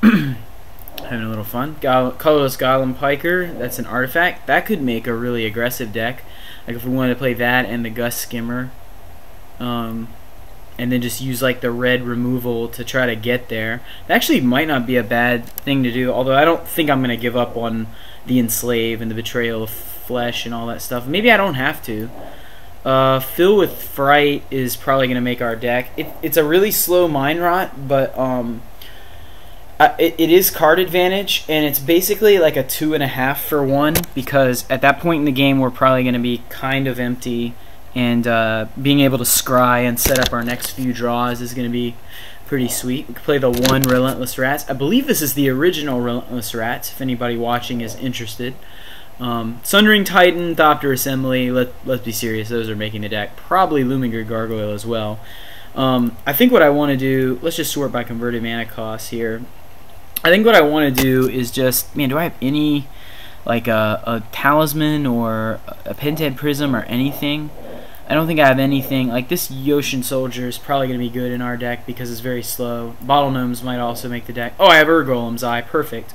Having a little fun. Colorless Goblin Piker, that's an artifact. That could make a really aggressive deck. Like if we wanted to play that and the Gust Skimmer. And then just use like the red removal to try to get there. That actually might not be a bad thing to do, although I don't think I'm going to give up on the Enslave and the Betrayal of Flesh and all that stuff. Maybe I don't have to. Fill with Fright is probably going to make our deck. It's a really slow Mind Rot, but it is card advantage, and it's basically like a 2.5 for 1, because at that point in the game we're probably going to be kind of empty, and being able to scry and set up our next few draws is going to be pretty sweet. We could play the 1 Relentless Rats. I believe this is the original Relentless Rats, if anybody watching is interested. Sundering Titan, Thopter Assembly, let's be serious, those are making the deck. Probably Luminger Gargoyle as well. I think what I want to do, let's just sort by converted mana costs here. I think what I want to do is just, man, do I have any, like a Talisman or a Pinhead Prism or anything? I don't think I have anything. Like this Yoshin Soldier is probably going to be good in our deck because it's very slow. Bottle Gnomes might also make the deck. Oh, I have Urgolem's Eye, perfect.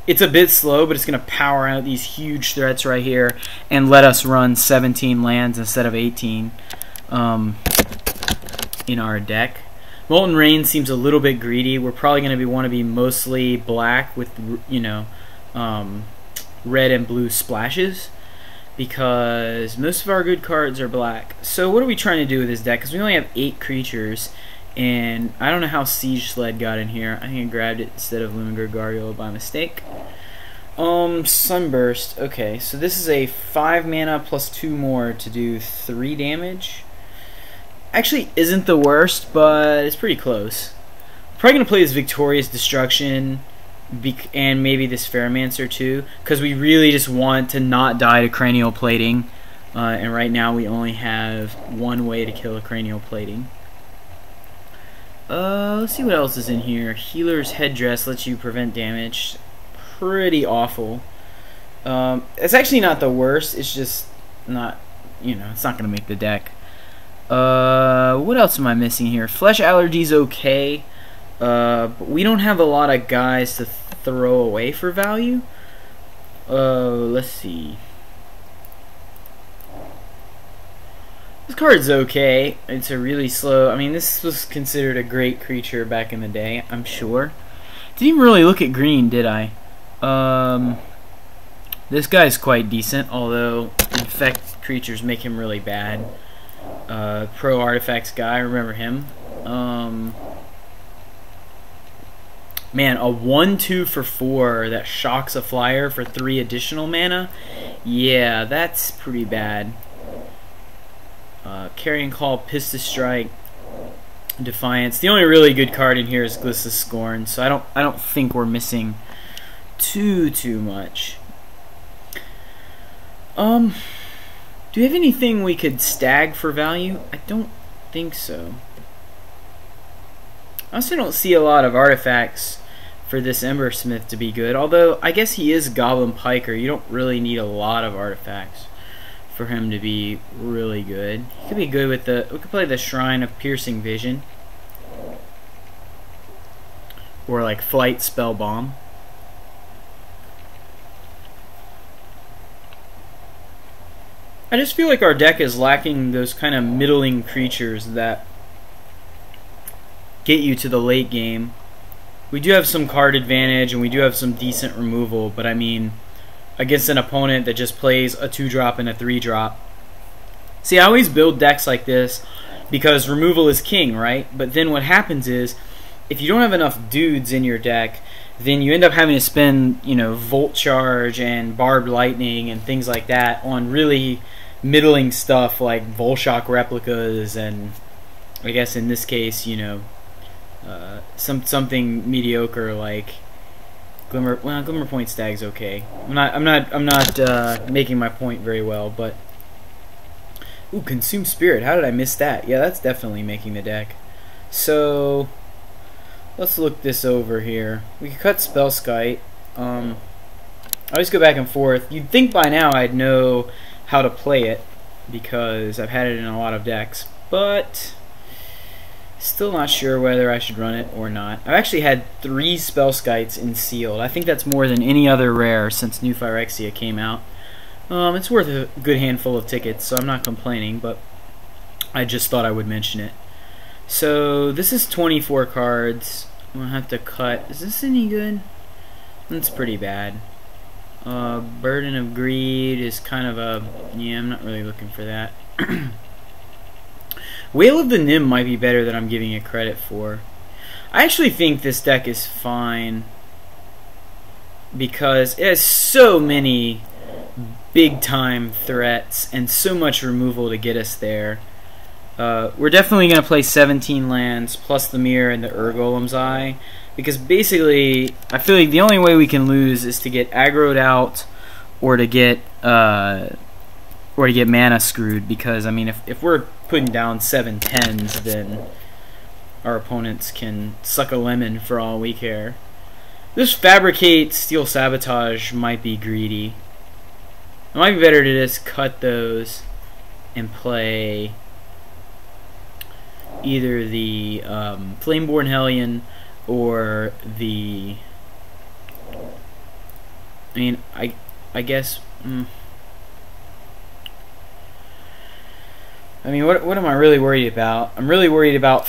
It's a bit slow, but it's going to power out these huge threats right here and let us run 17 lands instead of 18 in our deck. Molten Rain seems a little bit greedy. We're probably going to want to be mostly black with, you know, red and blue splashes, because most of our good cards are black. So what are we trying to do with this deck? Because we only have 8 creatures, and I don't know how Siege Sled got in here. I think I grabbed it instead of Luminger Gargoyle by mistake. Sunburst. Okay, so this is a 5 mana plus 2 more to do 3 damage. Actually isn't the worst, but it's pretty close. Probably going to play this Victorious Destruction and maybe this Fairmancer too, because we really just want to not die to Cranial Plating, and right now we only have one way to kill a Cranial Plating. Let's see what else is in here. Healer's Headdress lets you prevent damage. Pretty awful. It's actually not the worst, it's just not, you know, it's not going to make the deck. What else am I missing here? Flesh Allergy's okay. But we don't have a lot of guys to throw away for value. Let's see. This card's okay. It's a really slow. I mean, this was considered a great creature back in the day, I'm sure. Didn't even really look at green, did I? This guy's quite decent, although infect creatures make him really bad. Pro Artifacts guy, remember him? Man, a 1/2 for 4 that shocks a flyer for 3 additional mana? Yeah, that's pretty bad. Carrion Call, Pistis Strike, Defiance. The only really good card in here is Glissa's Scorn, so I don't think we're missing too much. Do we have anything we could stag for value? I don't think so. I also don't see a lot of artifacts for this Embersmith to be good, although I guess he is Goblin Piker. You don't really need a lot of artifacts for him to be really good. He could be good with the, we could play the Shrine of Piercing Vision, or like Flight Spell Bomb. I just feel like our deck is lacking those kind of middling creatures that get you to the late game. We do have some card advantage and we do have some decent removal, but I mean, against an opponent that just plays a 2-drop and a 3-drop. See, I always build decks like this because removal is king, right? But then what happens is, if you don't have enough dudes in your deck, then you end up having to spend, you know, Volt Charge and Barbed Lightning and things like that on really middling stuff like Volshock replicas, and I guess in this case, you know, something mediocre like Glimmer. Well, Glimmer Point Stag's okay. I'm not making my point very well, but ooh, Consume Spirit. How did I miss that? Yeah, that's definitely making the deck. So let's look this over here. We could cut Spellskite. I always go back and forth. You'd think by now I'd know how to play it because I've had it in a lot of decks, but Still not sure whether I should run it or not. I've actually had 3 spell skites in sealed. I think that's more than any other rare since New Phyrexia came out. It's worth a good handful of tickets, so I'm not complaining, but I just thought I would mention it. So this is 24 cards. I'm gonna have to cut. Is this any good? That's pretty bad. Burden of Greed is kind of a... yeah, I'm not really looking for that. Whale of the Nim might be better than I'm giving it credit for. I actually think this deck is fine because it has so many big time threats and so much removal to get us there. We're definitely going to play 17 lands plus the Mirror and the Urgolem's Eye, because basically I feel like the only way we can lose is to get aggroed out or to get mana screwed, because I mean if we're putting down 7/10s, then our opponents can suck a lemon for all we care. This Fabricate, Steel Sabotage might be greedy. It might be better to just cut those and play either the Flameborn Hellion or the... I mean, I guess... I mean, what am I really worried about? I'm really worried about